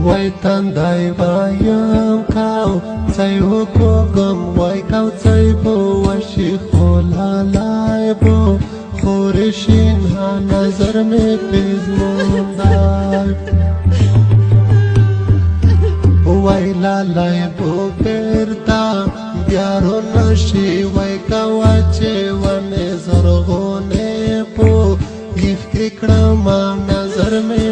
وای تندای وایم کاو ځای وکوږم وای کاو ځای به وشي خو لالای به خورې شین ها نظر مې پېزموندای وای لالای به بېرته بیا رونشي وای کوه چې ونې زرغونې په یخ کې کړمه نظر مې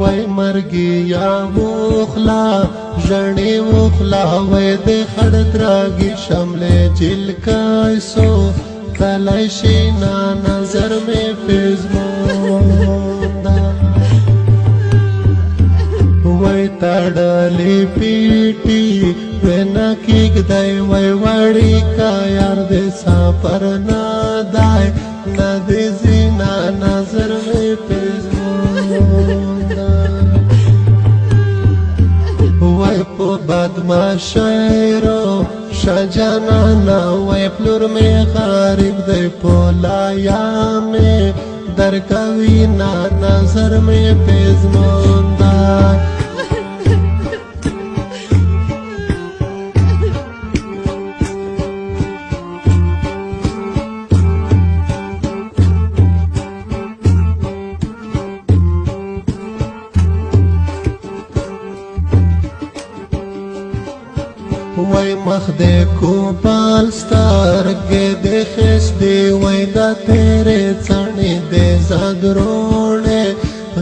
وای مرګي یا وخلا ژړې وخلا وای د خړ تراږي شملې جلکای سو تلای شي نا نظر مې پېزموندا وای تړلې پیټي وینا کېږدی وای وړي کا یار دې سفر نه دی نه دې زینا نظر مې پېزموندا وای په بدمعشیرو شجانانا وای پلور مې غریب دی په لایا مې درکوي نا نظر مې پېزموندا وای مخ دې کوپال سترګې دې خېس دې وای دا تیرې څڼې دې زادروړې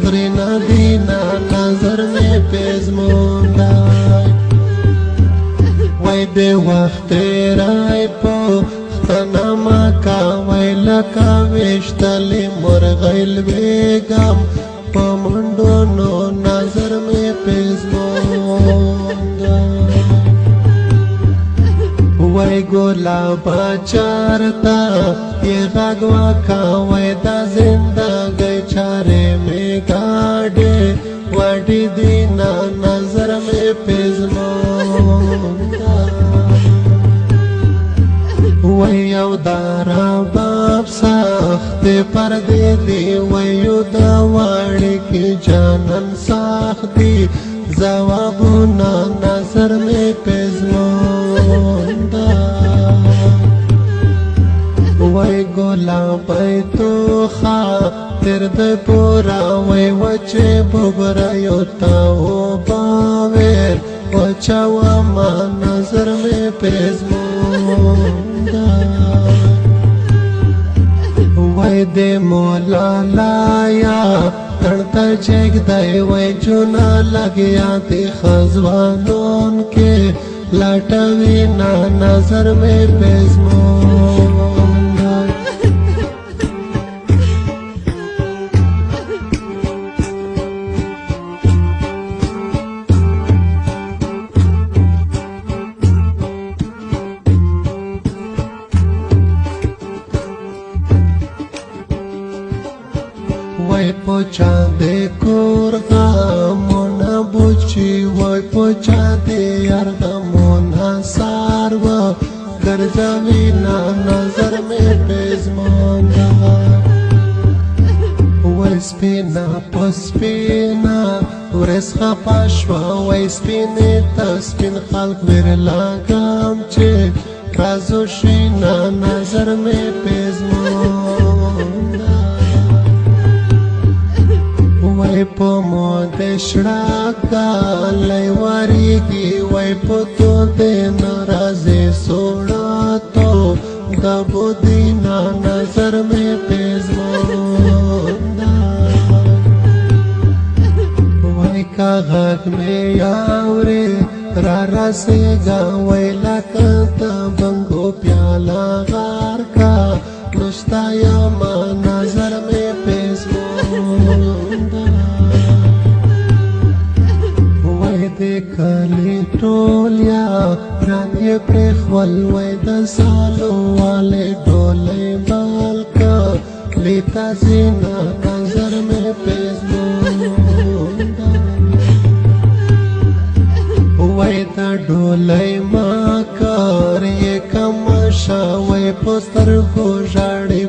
غرینه دینا نظر مې پېزموندای وای دې وخت رای په ختنما کا وای لکه ویشتلې مرغۍ لوېږم په منډو نو نظر مې پېزموندای وای ګلابه چارته یې غږ وکړه وای دا زندګۍ چارې مې ګاډې وډې دینا نظر مې پېزموندا وای یو دارا باب سختې پردې دي وای یو دا واړې کې جانان سخت دي ځوابونه نظر مې پېزموندا وای ګلابی توخه تر د پورا وای وچې بوبره یو تاو باور وچوما نظر مې پېزموندا وای دې مولا لایا تړته جګدی وای جونا لګیا دې خزوانون کې لټوي نا نظر مې پېزموندا وای پوچا دې کور غمونه بوچي وای پوچا دې یار غمونه ساروا ګرځوي نا نظر مې پېزموندا وای سپینا پسپینا ورسخه پښوا وای سپینې ته سپین خلک ورلاګم چې رازو شي نا نظر مې پېزموندا وای په مود شړاګا لای وریږي وای په تو دې ناراضه سوړا تو د بودینا نظر مې پېزموندا وای کا غږ مې اورې را رسېږه وای لکه د بنګو پیاله غار کا نشتا یما نظر مې پېزموندا دې کلی ټولیا پران یې پرېښول وای د سالو والې ډولۍ بالکه لیتا زینا نظر مې پېزموندا وای د ډولۍ ما کار یې کم شوی په سترګو ژاړي